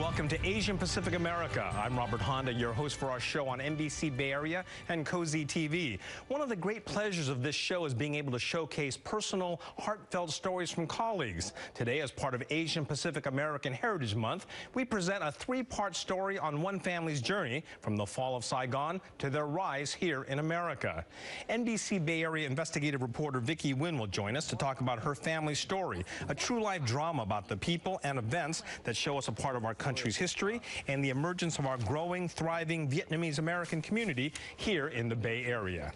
welcome to Asian Pacific America. I'm Robert Honda, your host for our show on NBC Bay Area and Cozy TV. One of the great pleasures of this show is being able to showcase personal, heartfelt stories from colleagues. Today, as part of Asian Pacific American Heritage Month, we present a three-part story on one family's journey from the fall of Saigon to their rise here in America. NBC Bay Area investigative reporter Vicky Nguyen will join us to talk about her family's story, a true-life drama about the people and events that show us a part of our country's history and the emergence of our growing, thriving Vietnamese American community here in the Bay Area.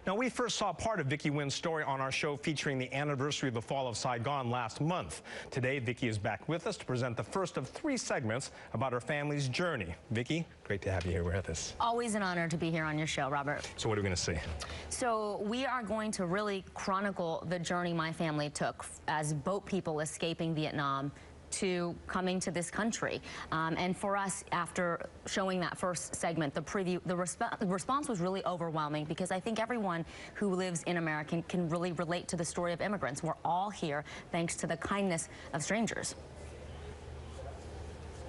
Now, we first saw part of Vicky Nguyen's story on our show featuring the anniversary of the fall of Saigon last month. Today, Vicky is back with us to present the first of 3 segments about her family's journey. Vicky, great to have you here with us. Always an honor to be here on your show, Robert. So what are we going to see? So we are going to really chronicle the journey my family took as boat people escaping Vietnam to coming to this country. And for us, after showing that first segment, the preview, the response was really overwhelming, because I think everyone who lives in America can really relate to the story of immigrants. We're all here thanks to the kindness of strangers.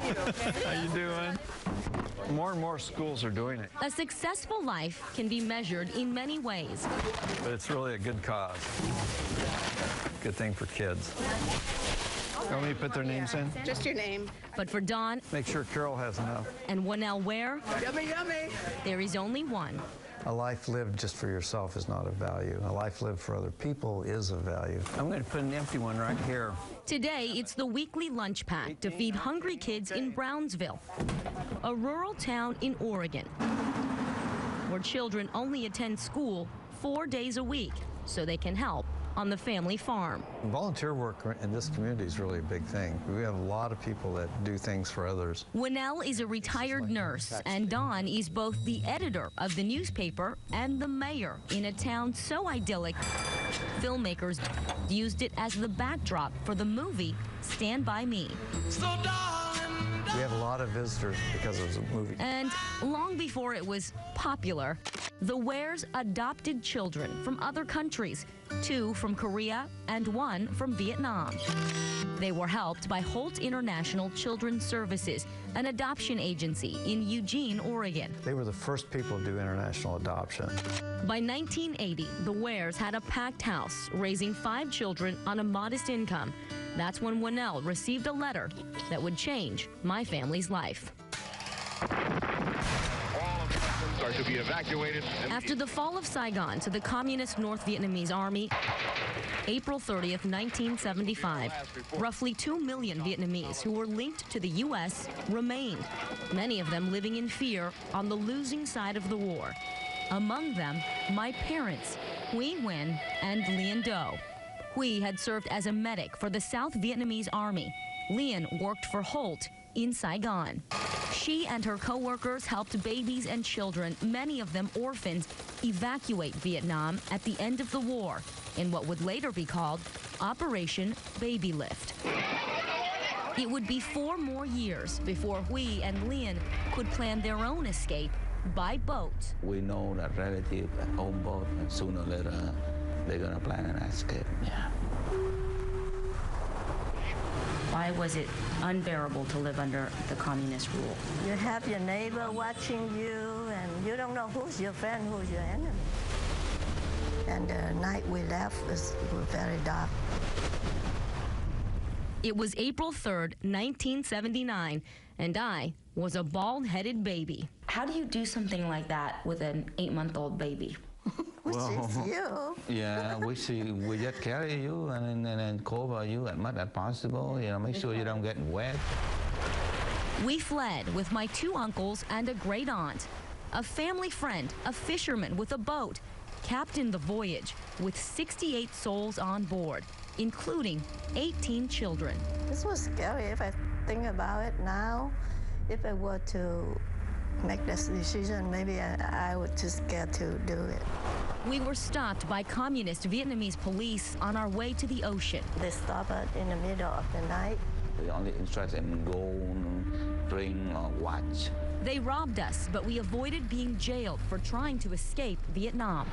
How you doing? More and more schools are doing it. A successful life can be measured in many ways. But it's really a good cause. Good thing for kids. Want me to put their names in? Just your name. But for Don, make sure Carol has enough. And Winnell Ware, Yummy, yummy. There is only one. A life lived just for yourself is not of value. A life lived for other people is of value. I'm going to put an empty one right here. Today, it's the weekly lunch pack to feed hungry kids in Brownsville, a rural town in Oregon, where children only attend school 4 days a week so they can help on the family farm. Volunteer work in this community is really a big thing. We have a lot of people that do things for others. Winnell is a retired nurse, and Don is both the editor of the newspaper and the mayor in a town so idyllic, filmmakers used it as the backdrop for the movie Stand By Me. We have a lot of visitors because of the movie. And long before it was popular, the Wares adopted children from other countries, 2 from Korea and 1 from Vietnam. They were helped by Holt International Children's Services, an adoption agency in Eugene, Oregon. They were the first people to do international adoption. By 1980, the Wares had a packed house, raising 5 children on a modest income. That's when Winnell received a letter that would change my family's life. Are to be evacuated. After the fall of Saigon to the Communist North Vietnamese Army, April 30th, 1975, roughly 2 million Vietnamese who were linked to the U.S. remained, many of them living in fear on the losing side of the war. Among them, my parents, Vicky Nguyen and Lien Do. Huy had served as a medic for the South Vietnamese Army. Lien worked for Holt in Saigon. She and her co-workers helped babies and children, many of them orphans, evacuate Vietnam at the end of the war in what would later be called Operation Baby Lift. It would be 4 more years before Huy and Lien could plan their own escape by boat. We know that relatives at home boat, and sooner or later they're going to plan an escape. Yeah. Why was it unbearable to live under the communist rule? You have your neighbor watching you, and you don't know who's your friend, who's your enemy. And the night we left was very dark. It was April 3rd, 1979, and I was a bald-headed baby. How do you do something like that with an 8-month-old baby? Well, you. Yeah, we just carry you and cover you as much as possible. You know, make sure you don't get wet. We fled with my 2 uncles and a great aunt. A family friend, a fisherman with a boat, captained the voyage with 68 souls on board, including 18 children. This was scary if I think about it now. If I were to make this decision, maybe I would just scared to do it. We were stopped by communist Vietnamese police on our way to the ocean. They stopped us in the middle of the night. We only instruct them go, drink, or watch. They robbed us, but we avoided being jailed for trying to escape Vietnam.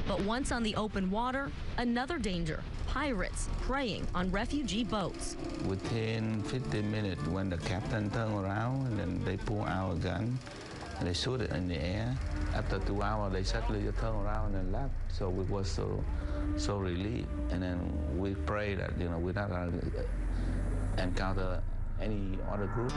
But once on the open water, another danger, pirates preying on refugee boats. Within 15 minutes, when the captain turned around, and then they pull out a gun, and they shoot it in the air. After 2 hours, they suddenly just turned around and left. So we were so relieved. And then we pray that, you know, we're not going to encounter any other group.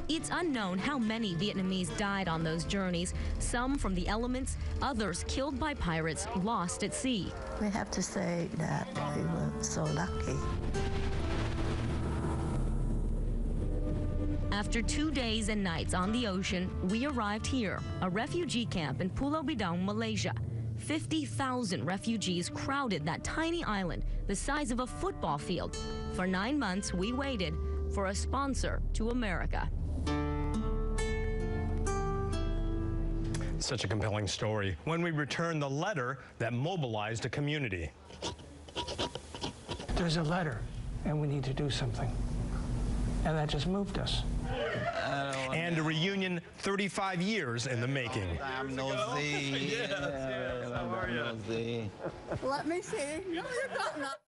It's unknown how many Vietnamese died on those journeys, some from the elements, others killed by pirates lost at sea. We have to say that we were so lucky. After 2 days and nights on the ocean, we arrived here, a refugee camp in Pulau Bidong, Malaysia. 50,000 refugees crowded that tiny island, the size of a football field. For 9 months, we waited for a sponsor to America. Such a compelling story. When we return, the letter that mobilized a community. There's a letter, and we need to do something. And that just moved us. And a reunion 35 years in the making. I'm nosy. Yes, how are you? Nosy. Let me see. No, you're not.